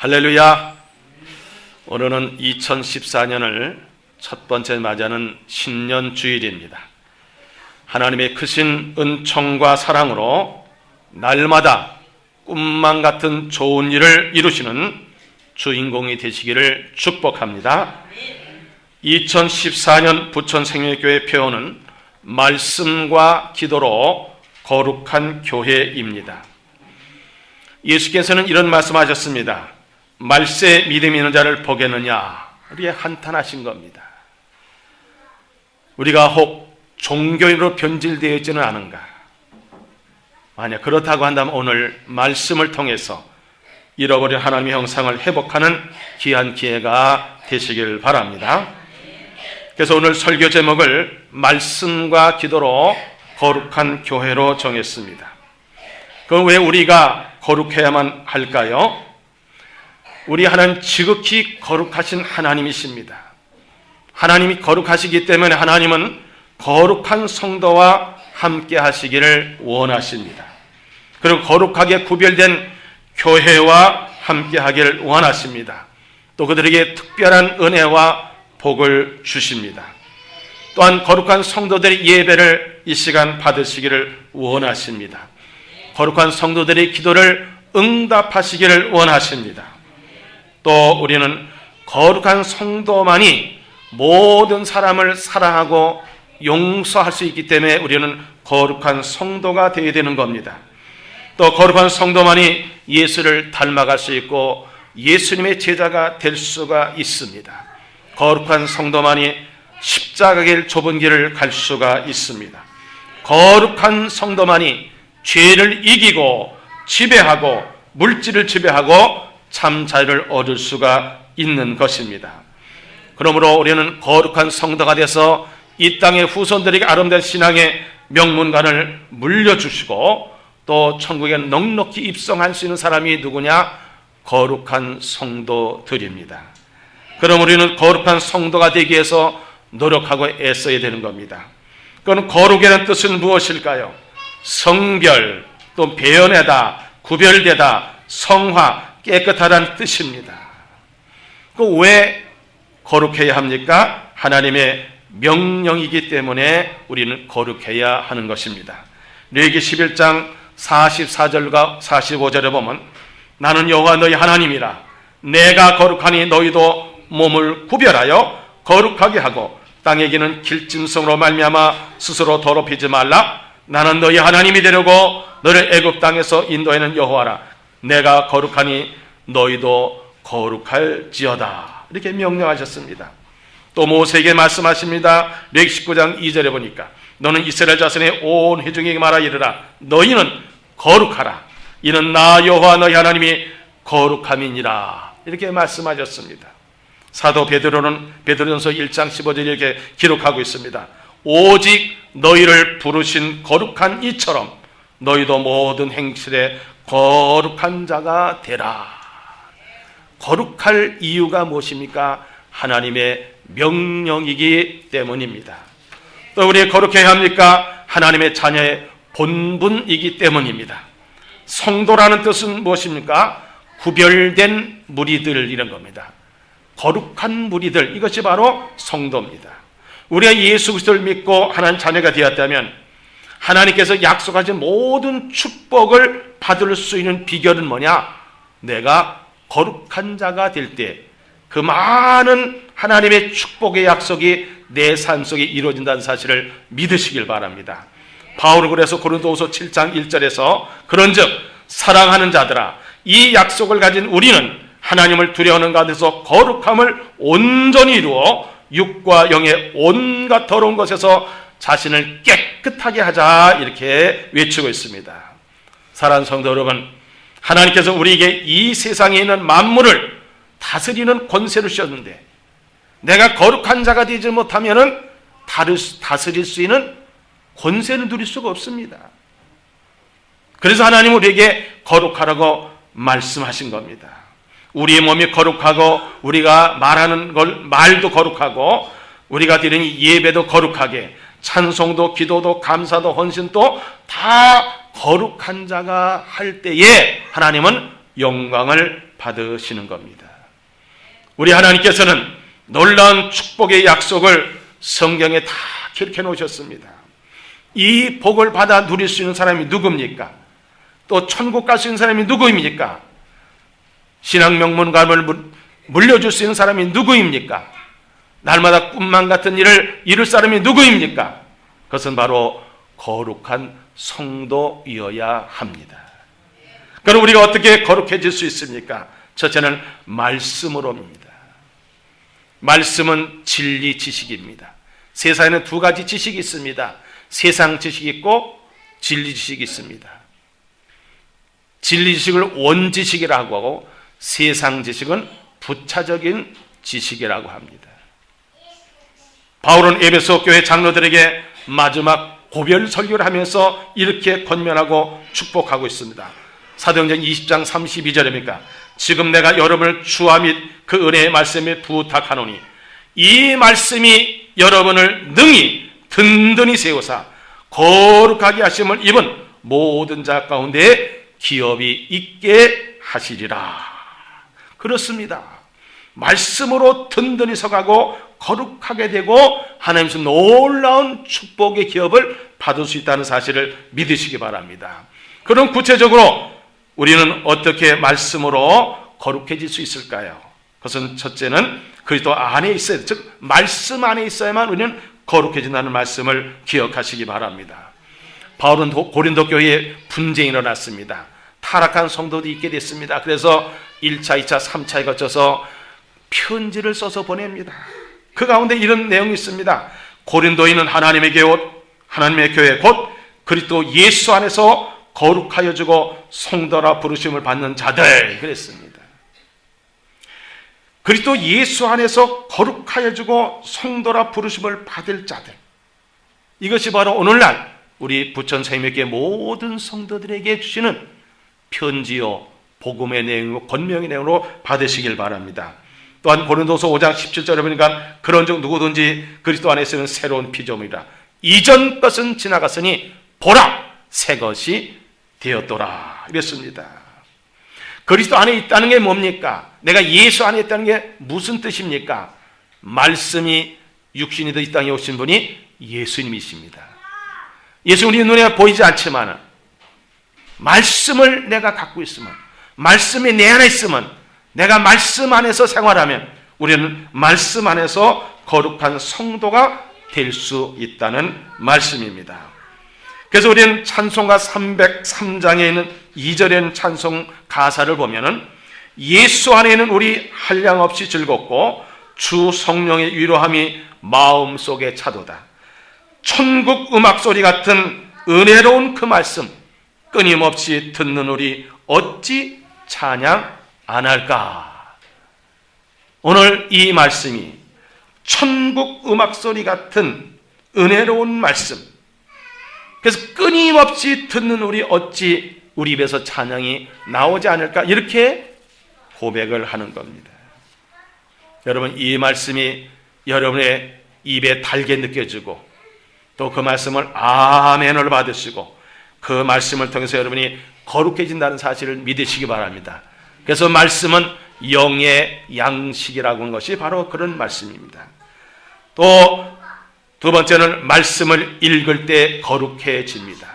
할렐루야. 오늘은 2014년을 첫 번째 맞이하는 신년 주일입니다. 하나님의 크신 은총과 사랑으로 날마다 꿈만 같은 좋은 일을 이루시는 주인공이 되시기를 축복합니다. 2014년 부천생명교회 표어는 말씀과 기도로 거룩한 교회입니다. 예수께서는 이런 말씀하셨습니다. 말세 믿음 있는 자를 보겠느냐, 우리의 한탄하신 겁니다. 우리가 혹 종교인으로 변질되어 있지는 않은가? 만약 그렇다고 한다면 오늘 말씀을 통해서 잃어버린 하나님의 형상을 회복하는 귀한 기회가 되시길 바랍니다. 그래서 오늘 설교 제목을 말씀과 기도로 거룩한 교회로 정했습니다. 그럼 왜 우리가 거룩해야만 할까요? 우리 하나님 지극히 거룩하신 하나님이십니다. 하나님이 거룩하시기 때문에 하나님은 거룩한 성도와 함께 하시기를 원하십니다. 그리고 거룩하게 구별된 교회와 함께 하기를 원하십니다. 또 그들에게 특별한 은혜와 복을 주십니다. 또한 거룩한 성도들의 예배를 이 시간 받으시기를 원하십니다. 거룩한 성도들의 기도를 응답하시기를 원하십니다. 또 우리는 거룩한 성도만이 모든 사람을 사랑하고 용서할 수 있기 때문에 우리는 거룩한 성도가 되어야 되는 겁니다. 또 거룩한 성도만이 예수를 닮아갈 수 있고 예수님의 제자가 될 수가 있습니다. 거룩한 성도만이 십자가의 좁은 길을 갈 수가 있습니다. 거룩한 성도만이 죄를 이기고 지배하고 물질을 지배하고 참 자유를 얻을 수가 있는 것입니다. 그러므로 우리는 거룩한 성도가 돼서 이 땅의 후손들에게 아름다운 신앙의 명문관을 물려주시고 또 천국에 넉넉히 입성할 수 있는 사람이 누구냐? 거룩한 성도들입니다. 그럼 우리는 거룩한 성도가 되기 위해서 노력하고 애써야 되는 겁니다. 그건 거룩이라는 뜻은 무엇일까요? 성별, 또 배연하다, 구별되다, 성화, 깨끗하다는 뜻입니다. 그 왜 거룩해야 합니까? 하나님의 명령이기 때문에 우리는 거룩해야 하는 것입니다. 레위기 11장 44절과 45절에 보면 나는 여호와 너희 하나님이라 내가 거룩하니 너희도 몸을 구별하여 거룩하게 하고 땅에 기는 길짐승으로 말미암아 스스로 더럽히지 말라. 나는 너희 하나님이 되려고 너를 애굽 땅에서 인도하는 여호와라. 내가 거룩하니 너희도 거룩할지어다. 이렇게 명령하셨습니다. 또 모세에게 말씀하십니다. 레위기 19장 2절에 보니까 너는 이스라엘 자손의 온 회중에게 말하 이르라. 너희는 거룩하라. 이는 나 여호와 너희 하나님이 거룩함이니라. 이렇게 말씀하셨습니다. 사도 베드로는 베드로전서 1장 15절 이렇게 기록하고 있습니다. 오직 너희를 부르신 거룩한 이처럼 너희도 모든 행실에 거룩한 자가 되라. 거룩할 이유가 무엇입니까? 하나님의 명령이기 때문입니다. 또 우리가 거룩해야 합니까? 하나님의 자녀의 본분이기 때문입니다. 성도라는 뜻은 무엇입니까? 구별된 무리들 이런 겁니다. 거룩한 무리들, 이것이 바로 성도입니다. 우리가 예수 그리스도를 믿고 하나님 자녀가 되었다면 하나님께서 약속하신 모든 축복을 받을 수 있는 비결은 뭐냐? 내가 거룩한 자가 될 때 그 많은 하나님의 축복의 약속이 내 삶 속에 이루어진다는 사실을 믿으시길 바랍니다. 바울은 그래서 고린도후서 7장 1절에서 그런즉 사랑하는 자들아 이 약속을 가진 우리는 하나님을 두려워하는 가운데서 거룩함을 온전히 이루어 육과 영의 온갖 더러운 것에서 자신을 깨끗하게 하자 이렇게 외치고 있습니다. 사랑하는 성도 여러분, 하나님께서 우리에게 이 세상에 있는 만물을 다스리는 권세를 주셨는데 내가 거룩한 자가 되지 못하면 다스릴 수 있는 권세를 누릴 수가 없습니다. 그래서 하나님은 우리에게 거룩하라고 말씀하신 겁니다. 우리의 몸이 거룩하고 우리가 말하는 말도 거룩하고 우리가 드리는 예배도 거룩하게 찬송도 기도도 감사도 헌신도 다 거룩한 자가 할 때에 하나님은 영광을 받으시는 겁니다. 우리 하나님께서는 놀라운 축복의 약속을 성경에 다 기록해 놓으셨습니다. 이 복을 받아 누릴 수 있는 사람이 누굽니까? 또 천국 갈 수 있는 사람이 누구입니까? 신앙 명문감을 물려줄 수 있는 사람이 누구입니까? 날마다 꿈만 같은 일을 이룰 사람이 누구입니까? 그것은 바로 거룩한 성도이어야 합니다. 그럼 우리가 어떻게 거룩해질 수 있습니까? 첫째는 말씀으로입니다. 말씀은 진리 지식입니다. 세상에는 두 가지 지식이 있습니다. 세상 지식이 있고 진리 지식이 있습니다. 진리 지식을 원지식이라고 하고 세상 지식은 부차적인 지식이라고 합니다. 바울은 에베소 교회 장로들에게 마지막 고별 설교를 하면서 이렇게 권면하고 축복하고 있습니다. 사도행전 20장 32절입니까? 지금 내가 여러분을 주와 및 그 은혜의 말씀에 부탁하노니 이 말씀이 여러분을 능히 든든히 세우사 거룩하게 하심을 입은 모든 자 가운데 기업이 있게 하시리라. 그렇습니다. 말씀으로 든든히 서가고 거룩하게 되고 하나님께서 놀라운 축복의 기업을 받을 수 있다는 사실을 믿으시기 바랍니다. 그럼 구체적으로 우리는 어떻게 말씀으로 거룩해질 수 있을까요? 그것은 첫째는 그리스도 안에 있어야, 즉 말씀 안에 있어야만 우리는 거룩해진다는 말씀을 기억하시기 바랍니다. 바울은 고린도 교회에 분쟁이 일어났습니다. 타락한 성도들이 있게 됐습니다. 그래서 1차, 2차, 3차에 거쳐서 편지를 써서 보냅니다. 그 가운데 이런 내용이 있습니다. 고린도인은 하나님의 교회 곧 그리스도 예수 안에서 거룩하여 주고 성도라 부르심을 받는 자들 그랬습니다. 그리스도 예수 안에서 거룩하여 주고 성도라 부르심을 받을 자들, 이것이 바로 오늘날 우리 부천 생명교회 모든 성도들에게 주시는 편지요 복음의 내용이고 권명의 내용으로 받으시길 바랍니다. 또한 고린도서 5장 17절에 보니까 그런즉 누구든지 그리스도 안에 있으면 새로운 피조물이라 이전 것은 지나갔으니 보라 새 것이 되었더라 이랬습니다. 그리스도 안에 있다는 게 뭡니까? 내가 예수 안에 있다는 게 무슨 뜻입니까? 말씀이 육신이 이 땅에 오신 분이 예수님이십니다. 예수는 우리 눈에 보이지 않지만 말씀을 내가 갖고 있으면, 말씀이 내 안에 있으면, 내가 말씀 안에서 생활하면 우리는 말씀 안에서 거룩한 성도가 될 수 있다는 말씀입니다. 그래서 우리는 찬송가 303장에 있는 2절에 있는 찬송 가사를 보면은 예수 안에 있는 우리 한량없이 즐겁고 주 성령의 위로함이 마음속에 차도다. 천국 음악소리 같은 은혜로운 그 말씀 끊임없이 듣는 우리 어찌 찬양 안 할까? 오늘 이 말씀이 천국 음악소리 같은 은혜로운 말씀, 그래서 끊임없이 듣는 우리 어찌 우리 입에서 찬양이 나오지 않을까? 이렇게 고백을 하는 겁니다. 여러분, 이 말씀이 여러분의 입에 달게 느껴지고 또 그 말씀을 아멘을 받으시고 그 말씀을 통해서 여러분이 거룩해진다는 사실을 믿으시기 바랍니다. 그래서 말씀은 영의 양식이라고 하는 것이 바로 그런 말씀입니다. 또 두 번째는 말씀을 읽을 때 거룩해집니다.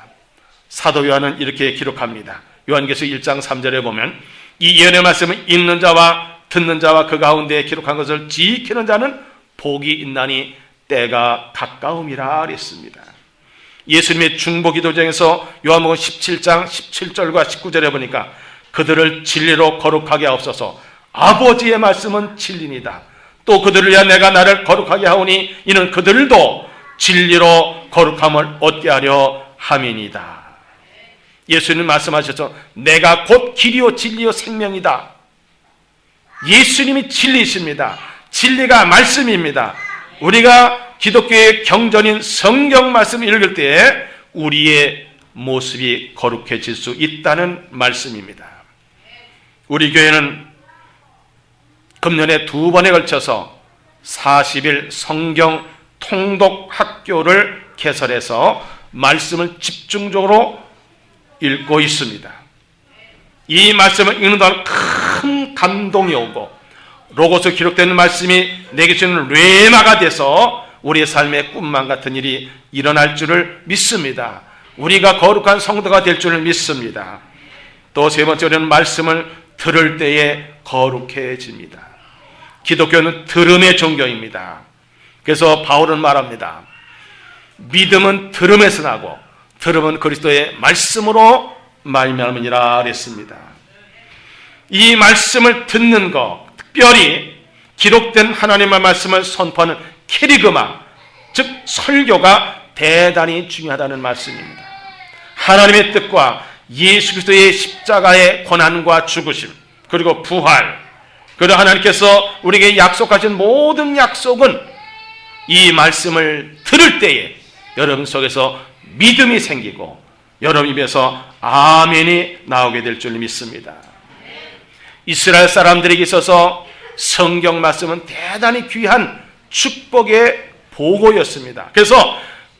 사도 요한은 이렇게 기록합니다. 요한계시록 1장 3절에 보면 이 예언의 말씀을 읽는 자와 듣는 자와 그 가운데 기록한 것을 지키는 자는 복이 있나니 때가 가까움이라 그랬습니다. 예수님의 중보기도장에서 요한복음 17장 17절과 19절에 보니까 그들을 진리로 거룩하게 하옵소서. 아버지의 말씀은 진리니다. 또 그들을 위하여 내가 나를 거룩하게 하오니 이는 그들도 진리로 거룩함을 얻게 하려 함이니이다. 예수님 말씀하셨죠. 내가 곧 길이요 진리요 생명이다. 예수님이 진리이십니다. 진리가 말씀입니다. 우리가 기독교의 경전인 성경 말씀을 읽을 때 우리의 모습이 거룩해질 수 있다는 말씀입니다. 우리 교회는 금년에 2번에 걸쳐서 40일 성경 통독 학교를 개설해서 말씀을 집중적으로 읽고 있습니다. 이 말씀을 읽는 동안 큰 큰 감동이 오고 로고스 기록되는 말씀이 내게 주는 뢰마가 돼서 우리의 삶의 꿈만 같은 일이 일어날 줄을 믿습니다. 우리가 거룩한 성도가 될 줄을 믿습니다. 또 세 번째로는 말씀을 들을 때에 거룩해집니다. 기독교는 들음의 종교입니다. 그래서 바울은 말합니다. 믿음은 들음에서 나고 들음은 그리스도의 말씀으로 말미암으니라 그랬습니다. 이 말씀을 듣는 것, 특별히 기록된 하나님의 말씀을 선포하는 캐리그마, 즉 설교가 대단히 중요하다는 말씀입니다. 하나님의 뜻과 예수 그리스도의 십자가의 고난과 죽으심, 그리고 부활, 그리고 하나님께서 우리에게 약속하신 모든 약속은 이 말씀을 들을 때에 여러분 속에서 믿음이 생기고 여러분 입에서 아멘이 나오게 될 줄 믿습니다. 이스라엘 사람들에게 있어서 성경 말씀은 대단히 귀한 축복의 보고였습니다. 그래서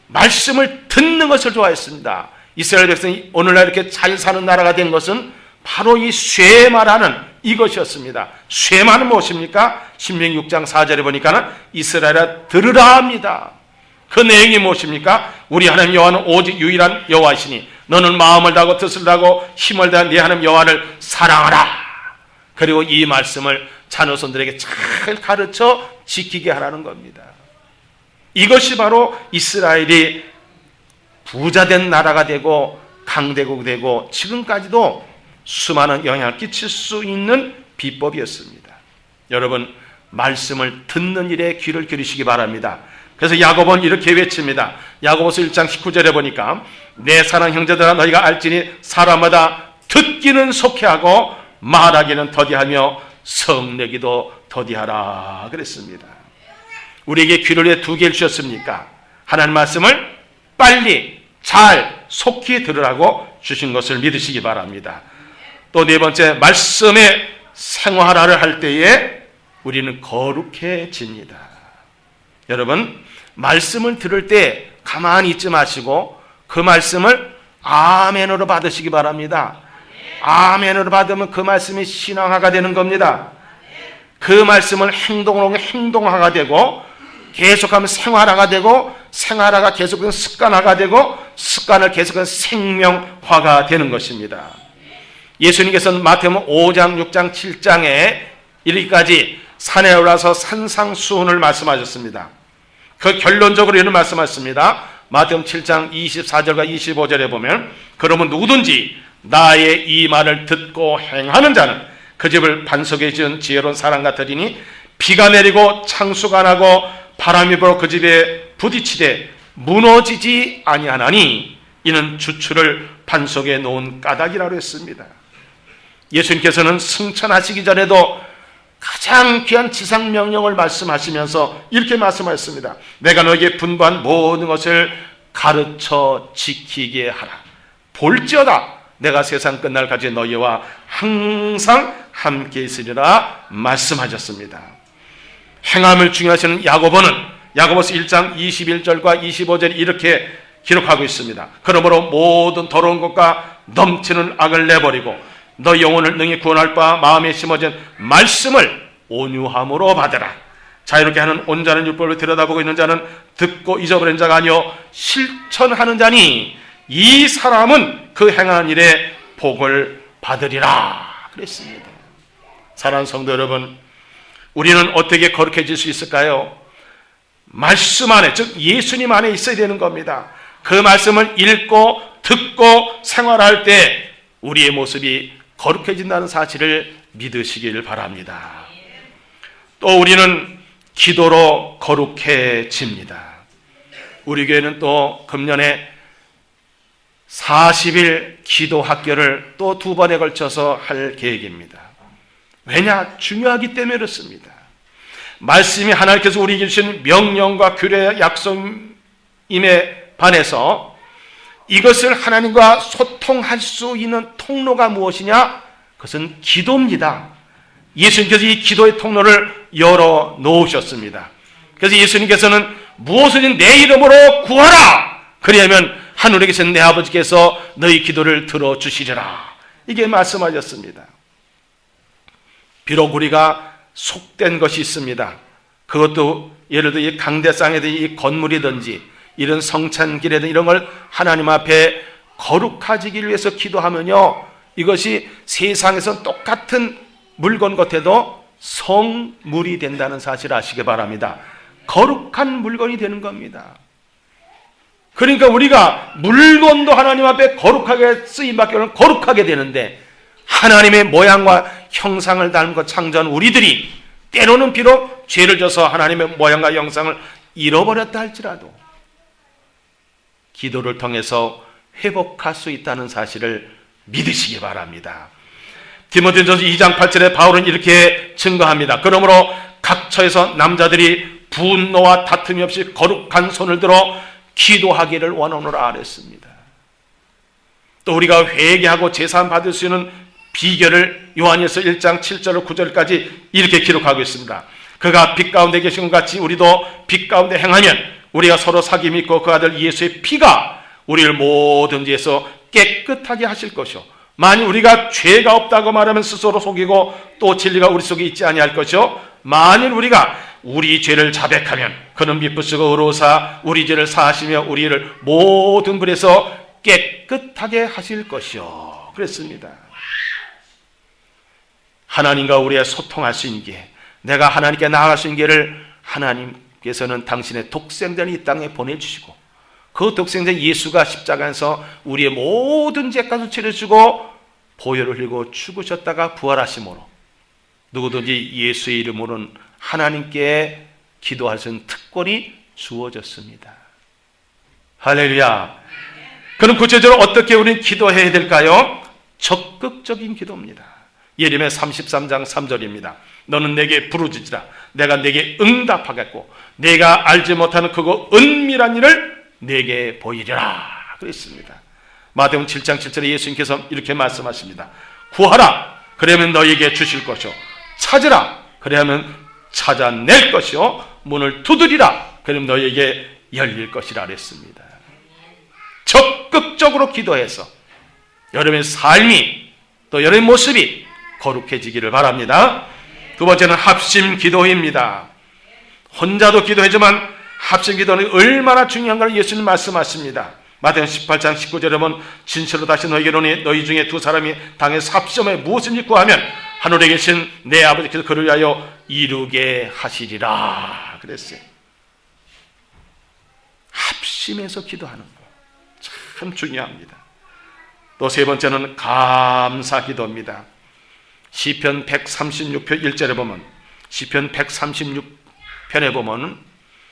말씀을 듣는 것을 좋아했습니다. 이스라엘 백성이 오늘날 이렇게 잘 사는 나라가 된 것은 바로 이 쇠마라는 이것이었습니다. 쇠마는 무엇입니까? 신명기 6장 4절에 보니까는 이스라엘아 들으라 합니다. 그 내용이 무엇입니까? 우리 하나님 여호와는 오직 유일한 여호와이시니 너는 마음을 다하고 뜻을 다하고 힘을 다한 네 하나님 여호와를 사랑하라. 그리고 이 말씀을 자녀손들에게 잘 가르쳐 지키게 하라는 겁니다. 이것이 바로 이스라엘이 부자된 나라가 되고 강대국이 되고 지금까지도 수많은 영향을 끼칠 수 있는 비법이었습니다. 여러분, 말씀을 듣는 일에 귀를 기울이시기 바랍니다. 그래서 야고보는 이렇게 외칩니다. 야고보서 1장 19절에 보니까 내 사랑 형제들아 너희가 알지니 사람마다 듣기는 속히하고 말하기는 더디하며 성내기도 더디하라 그랬습니다. 우리에게 귀를 왜 두 개를 주셨습니까? 하나님 말씀을 빨리 잘 속히 들으라고 주신 것을 믿으시기 바랍니다. 또 네 번째, 말씀의 생활화를 할 때에 우리는 거룩해집니다. 여러분, 말씀을 들을 때 가만히 있지 마시고 그 말씀을 아멘으로 받으시기 바랍니다. 아멘으로 받으면 그 말씀이 신앙화가 되는 겁니다. 그 말씀을 행동으로 행동화가 되고 계속하면 생활화가 되고 생활화가 계속하면 습관화가 되고 습관을 계속하면 생명화가 되는 것입니다. 예수님께서는 마태복음 5장, 6장, 7장에 이르기까지 산에 올라서 산상수훈을 말씀하셨습니다. 그 결론적으로 이런 말씀하셨습니다. 마태복음 7장 24절과 25절에 보면 그러면 누구든지 나의 이 말을 듣고 행하는 자는 그 집을 반석에 지은 지혜로운 사람 같으리니 비가 내리고 창수가 나고 바람이 불어 그 집에 부딪히되 무너지지 아니하나니 이는 주추를 반석에 놓은 까닭이라고 했습니다. 예수님께서는 승천하시기 전에도 가장 귀한 지상명령을 말씀하시면서 이렇게 말씀하셨습니다. 내가 너에게 분부한 모든 것을 가르쳐 지키게 하라. 볼지어다 내가 세상 끝날까지 너희와 항상 함께 있으리라 말씀하셨습니다. 행함을 중요하시는 야고보는 야고보서 1장 21절과 25절에 이렇게 기록하고 있습니다. 그러므로 모든 더러운 것과 넘치는 악을 내버리고 너 영혼을 능히 구원할 바 마음에 심어진 말씀을 온유함으로 받으라. 자유롭게 하는 온전한 율법을 들여다보고 있는 자는 듣고 잊어버린 자가 아니요 실천하는 자니 이 사람은 그 행하는 일에 복을 받으리라 그랬습니다. 사랑하는 성도 여러분, 우리는 어떻게 거룩해질 수 있을까요? 말씀 안에, 즉 예수님 안에 있어야 되는 겁니다. 그 말씀을 읽고 듣고 생활할 때 우리의 모습이 거룩해진다는 사실을 믿으시길 바랍니다. 또 우리는 기도로 거룩해집니다. 우리 교회는 또 금년에 40일 기도 학교를 또 2번에 걸쳐서 할 계획입니다. 왜냐? 중요하기 때문에 그렇습니다. 말씀이 하나님께서 우리에게 주신 명령과 규례 약속임에 반해서 이것을 하나님과 소통할 수 있는 통로가 무엇이냐? 그것은 기도입니다. 예수님께서 이 기도의 통로를 열어 놓으셨습니다. 그래서 예수님께서는 무엇이든 내 이름으로 구하라! 그리하면 하늘에 계신 내 아버지께서 너희 기도를 들어주시리라. 이게 말씀하셨습니다. 비록 우리가 속된 것이 있습니다. 그것도 예를 들어 이 강대상이든지 이 건물이든지 이런 성찬길이든 이런 걸 하나님 앞에 거룩해지기를 위해서 기도하면요, 이것이 세상에서 똑같은 물건 같아도 성물이 된다는 사실을 아시기 바랍니다. 거룩한 물건이 되는 겁니다. 그러니까 우리가 물건도 하나님 앞에 거룩하게 쓰임받기로는 거룩하게 되는데, 하나님의 모양과 형상을 닮고 창조한 우리들이 때로는 비록 죄를 져서 하나님의 모양과 형상을 잃어버렸다 할지라도 기도를 통해서 회복할 수 있다는 사실을 믿으시기 바랍니다. 디모데전서 2장 8절에 바울은 이렇게 증거합니다. 그러므로 각처에서 남자들이 분노와 다툼이 없이 거룩한 손을 들어 기도하기를 원하노라 그랬습니다. 또 우리가 회개하고 제사함 받을 수 있는 비결을 요한일서 1장 7절 9절까지 이렇게 기록하고 있습니다. 그가 빛 가운데 계신 것 같이 우리도 빛 가운데 행하면 우리가 서로 사귐이 있고 그 아들 예수의 피가 우리를 모든 죄에서 깨끗하게 하실 것이요, 만일 우리가 죄가 없다고 말하면 스스로 속이고 또 진리가 우리 속에 있지 아니할 것이요, 만일 우리가 우리 죄를 자백하면 그는 미쁘시고 의로우사 우리 죄를 사하시며 우리를 모든 불에서 깨끗하게 하실 것이요 그랬습니다. 하나님과 우리의 소통할 수 있는 게, 내가 하나님께 나아갈 수 있는 게를 하나님께서는 당신의 독생자를 이 땅에 보내주시고 그 독생자 예수가 십자가에서 우리의 모든 죄값을 치르시고 보혈을 흘리고 죽으셨다가 부활하심으로 누구든지 예수의 이름으로는 하나님께 기도할 수 있는 특권이 주어졌습니다. 할렐루야. 그럼 구체적으로 어떻게 우리는 기도해야 될까요? 적극적인 기도입니다. 예레미야 33장 3절입니다. 너는 내게 부르짖으라. 내가 내게 응답하겠고 내가 알지 못하는 그거 은밀한 일을 내게 보이리라 그랬습니다. 마태복음 7장 7절에 예수님께서 이렇게 말씀하십니다. 구하라. 그러면 너에게 주실 것이요. 찾으라. 그러면 찾아낼 것이요. 문을 두드리라. 그러면 너에게 열릴 것이라 그랬습니다. 적극적으로 기도해서 여러분의 삶이 또 여러분의 모습이 거룩해지기를 바랍니다. 두 번째는 합심 기도입니다. 혼자도 기도하지만 합심 기도는 얼마나 중요한가를 예수님 말씀하십니다. 마태복음 18장 19절에 보면 진실로 다시 너희에게 이르노니 너희 중에 두 사람이 당에서 합심하여 무엇인지 구하면 하늘에 계신 내 아버지께서 그를 위하여 이루게 하시리라 그랬어요. 합심해서 기도하는 것 참 중요합니다. 또 세 번째는 감사 기도입니다. 시편 136편 1절에 보면, 시편 136편에 보면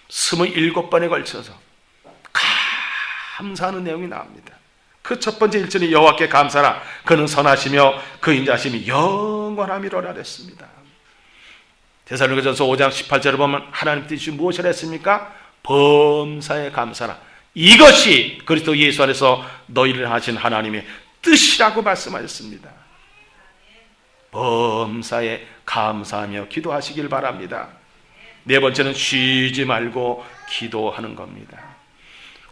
27번에 걸쳐서 감사하는 내용이 나옵니다. 그 첫 번째 1절이 여호와께 감사라. 그는 선하시며 그 인자심이 영원함이로라 그랬습니다. 데살로니가전서 5장 18절에 보면 하나님 뜻이 무엇이라 했습니까? 범사에 감사라. 이것이 그리스도 예수 안에서 너희를 하신 하나님의 뜻이라고 말씀하셨습니다. 범사에 감사하며 기도하시길 바랍니다. 네 번째는 쉬지 말고 기도하는 겁니다.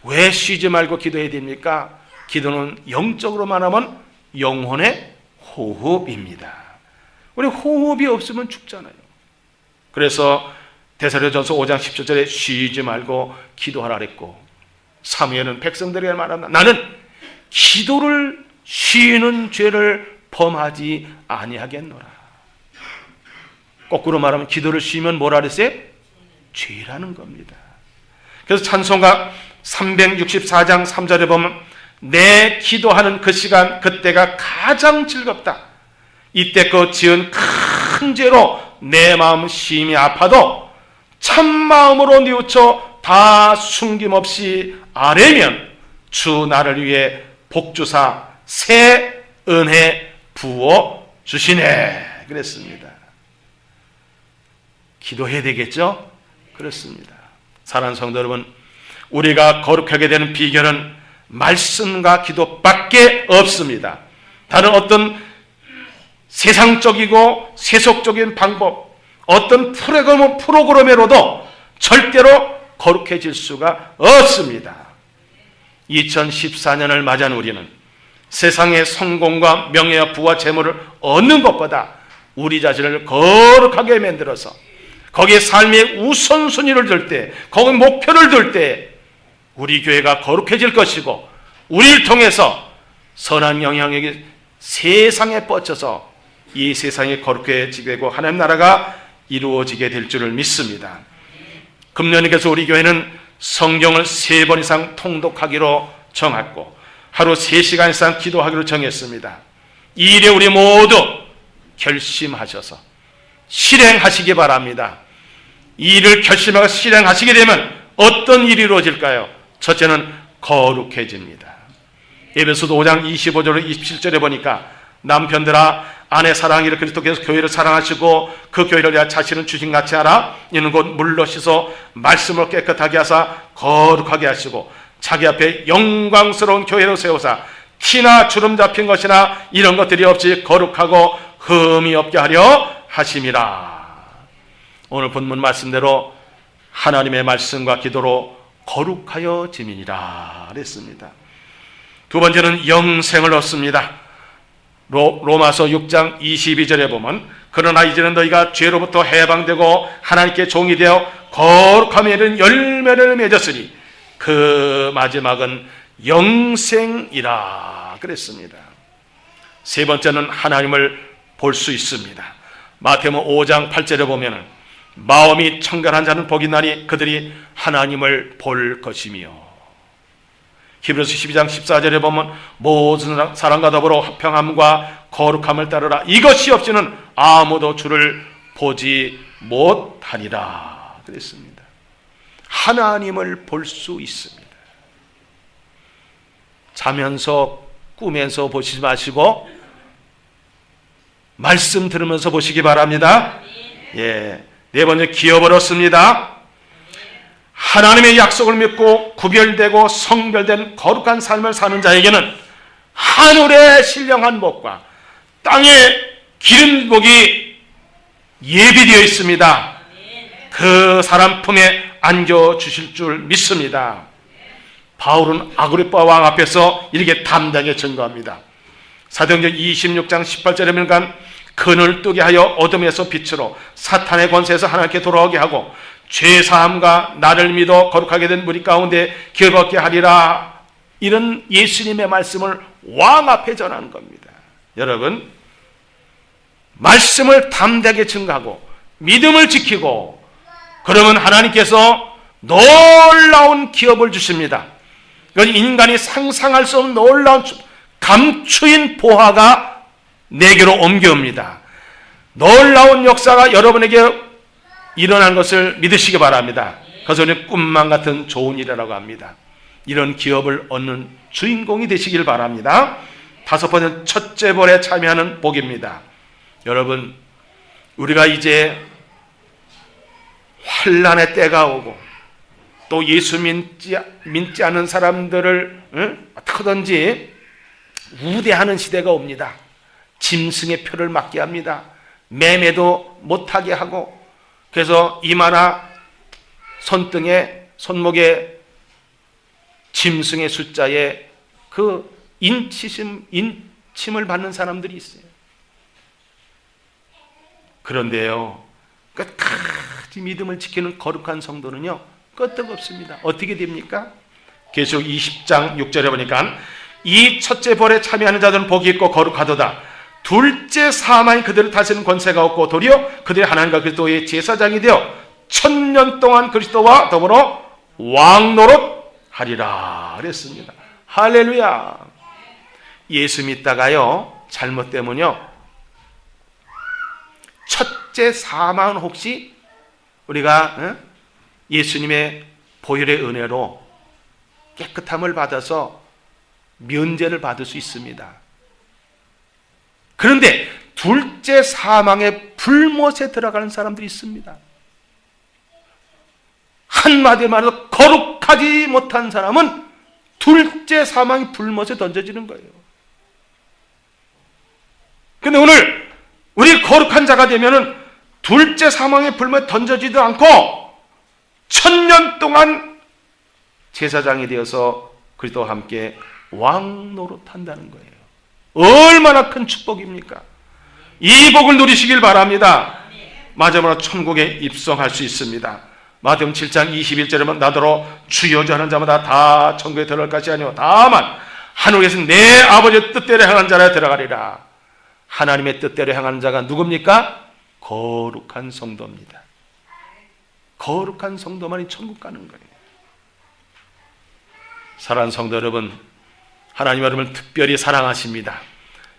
왜 쉬지 말고 기도해야 됩니까? 기도는 영적으로 말하면 영혼의 호흡입니다. 우리 호흡이 없으면 죽잖아요. 그래서 데살로니가전서 5장 17절에 쉬지 말고 기도하라 그랬고, 사무엘은 백성들에게 말합니다. 나는 기도를 쉬는 죄를 범하지 아니하겠노라. 거꾸로 말하면 기도를 쉬면 뭐라 그랬어요? 죄라는 겁니다. 그래서 찬송가 364장 3절에 보면 내 기도하는 그 시간 그때가 가장 즐겁다. 이때 그 지은 큰 죄로 내 마음 심히 아파도 참마음으로 뉘우쳐 다 숨김없이 아뢰면 주 나를 위해 복주사 새 은혜 부어 주시네 그랬습니다. 기도해야 되겠죠? 그렇습니다. 사랑하는 성도 여러분, 우리가 거룩하게 되는 비결은 말씀과 기도밖에 없습니다. 다른 어떤 세상적이고 세속적인 방법, 어떤 프로그램으로도 절대로 거룩해질 수가 없습니다. 2014년을 맞이한 우리는 세상의 성공과 명예와 부와 재물을 얻는 것보다 우리 자신을 거룩하게 만들어서 거기에 삶의 우선순위를 둘 때, 거기에 목표를 둘 때 우리 교회가 거룩해질 것이고 우리를 통해서 선한 영향력이 세상에 뻗쳐서 이 세상이 거룩해지고 하나님 나라가 이루어지게 될 줄을 믿습니다. 금년에께서 우리 교회는 성경을 3번 이상 통독하기로 정했고 하루 3시간 이상 기도하기로 정했습니다. 이 일에 우리 모두 결심하셔서 실행하시기 바랍니다. 이 일을 결심하고 실행하시게 되면 어떤 일이 이루어질까요? 첫째는 거룩해집니다. 에베소서 5장 25절로 27절에 보니까 남편들아 아내 사랑하기를 그리스도께서 교회를 사랑하시고 그 교회를 위하여 자신은 주신같이 하라. 이는 곧 물로 씻어 말씀으로 깨끗하게 하사 거룩하게 하시고 자기 앞에 영광스러운 교회로 세우사 티나 주름 잡힌 것이나 이런 것들이 없이 거룩하고 흠이 없게 하려 하심이라. 오늘 본문 말씀대로 하나님의 말씀과 기도로 거룩하여 지민이라 그랬습니다. 두 번째는 영생을 얻습니다. 로마서 6장 22절에 보면 그러나 이제는 너희가 죄로부터 해방되고 하나님께 종이 되어 거룩함에 이른 열매를 맺었으니 그 마지막은 영생이라 그랬습니다. 세 번째는 하나님을 볼 수 있습니다. 마태복음 5장 8절에 보면 마음이 청결한 자는 복이 나니 그들이 하나님을 볼 것이며 히브리서 12장 14절에 보면 모든 사람과 더불어 화평함과 거룩함을 따르라. 이것이 없이는 아무도 주를 보지 못하리라 그랬습니다. 하나님을 볼 수 있습니다. 자면서 꾸면서 보시지 마시고 말씀 들으면서 보시기 바랍니다. 예, 네 번째 기업을 얻습니다. 하나님의 약속을 믿고 구별되고 성별된 거룩한 삶을 사는 자에게는 하늘의 신령한 복과 땅의 기름 복이 예비되어 있습니다. 그 사람 품에 안겨주실 줄 믿습니다. 바울은 아그리파 왕 앞에서 이렇게 담대하게 증거합니다. 사도행전 26장 18절에 보면 그늘 뜨게 하여 어둠에서 빛으로 사탄의 권세에서 하나님께 돌아오게 하고 죄사함과 나를 믿어 거룩하게 된 무리 가운데 기업 얻게 하리라. 이런 예수님의 말씀을 왕 앞에 전하는 겁니다. 여러분, 말씀을 담대하게 증거하고 믿음을 지키고 그러면 하나님께서 놀라운 기업을 주십니다. 이건 인간이 상상할 수 없는 놀라운 감추인 보화가 내게로 옮겨옵니다. 놀라운 역사가 여러분에게 일어난 것을 믿으시기 바랍니다. 그래서 우리는 꿈만 같은 좋은 일이라고 합니다. 이런 기업을 얻는 주인공이 되시길 바랍니다. 다섯 번째는 첫째 벌에 참여하는 복입니다. 여러분, 우리가 이제 환난의 때가 오고 또 예수 믿지 않은 사람들을 어떻게든지 우대하는 시대가 옵니다. 짐승의 표를 맞게 합니다. 매매도 못하게 하고 그래서 이마나 손등에 손목에 짐승의 숫자에 그 인침을 받는 사람들이 있어요. 그런데요, 끝까지 믿음을 지키는 거룩한 성도는요 끄떡없습니다. 어떻게 됩니까? 계시록 20장 6절에 보니까 이 첫째 벌에 참여하는 자들은 복이 있고 거룩하도다. 둘째 사망이 그들을 다스리는 권세가 없고 도리어 그들이 하나님과 그리스도의 제사장이 되어 1000년 동안 그리스도와 더불어 왕노릇 하리라 그랬습니다. 할렐루야. 예수 믿다가요 잘못되면요 첫째 사망은 혹시 우리가 예수님의 보혈의 은혜로 깨끗함을 받아서 면제를 받을 수 있습니다. 그런데 둘째 사망의 불못에 들어가는 사람들이 있습니다. 한마디로 말해서 거룩하지 못한 사람은 둘째 사망의 불못에 던져지는 거예요. 그런데 오늘 우리 거룩한 자가 되면은 둘째 사망의 불못에 던져지도 않고 1000년 동안 제사장이 되어서 그리스도와 함께 왕노릇한다는 거예요. 얼마나 큰 축복입니까? 이 복을 누리시길 바랍니다. 마지막으로 천국에 입성할 수 있습니다. 마태복음 7장 21절에 보면 나더러 주여 주 하는 자마다 다 천국에 들어갈 것이 아니오 다만 하늘에서 내 아버지의 뜻대로 행하는 자라 들어가리라. 하나님의 뜻대로 행하는 자가 누굽니까? 거룩한 성도입니다. 거룩한 성도만이 천국 가는 거예요. 사랑하는 성도 여러분, 하나님 여러분을 특별히 사랑하십니다.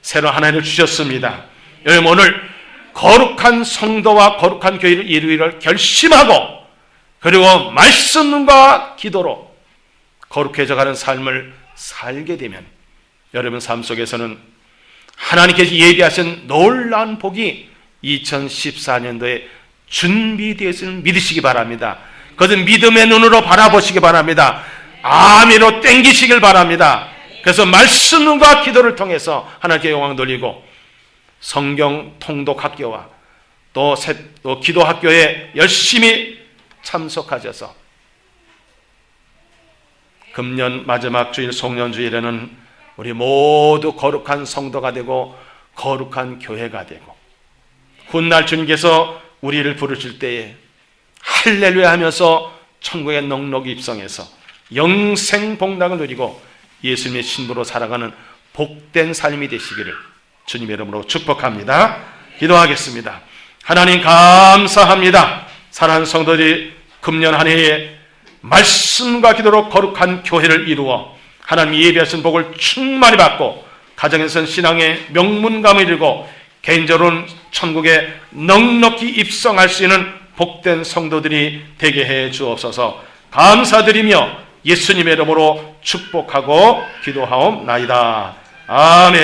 새로운 하나님을 주셨습니다. 여러분 오늘 거룩한 성도와 거룩한 교회를 이루기를 결심하고 그리고 말씀과 기도로 거룩해져가는 삶을 살게 되면 여러분 삶 속에서는 하나님께서 예비하신 놀라운 복이 2014년도에 준비되었음을 믿으시기 바랍니다. 그것은 믿음의 눈으로 바라보시기 바랍니다. 아멘으로 땡기시길 바랍니다. 그래서 말씀과 기도를 통해서 하나님께 영광 돌리고 성경 통독 학교와 또 기도 학교에 열심히 참석하셔서 금년 마지막 주일 송년주일에는 우리 모두 거룩한 성도가 되고 거룩한 교회가 되고 훗날 주님께서 우리를 부르실 때에 할렐루야 하면서 천국에 넉넉히 입성해서 영생 복락을 누리고 예수님의 신부로 살아가는 복된 삶이 되시기를 주님의 이름으로 축복합니다. 기도하겠습니다. 하나님 감사합니다. 사랑하는 성도들이 금년 한 해에 말씀과 기도로 거룩한 교회를 이루어 하나님 예비하신 복을 충만히 받고 가정에서는 신앙의 명문감을 이루고 개인적으로는 천국에 넉넉히 입성할 수 있는 복된 성도들이 되게 해 주옵소서. 감사드리며 예수님의 이름으로 축복하고 기도하옵나이다. 아멘.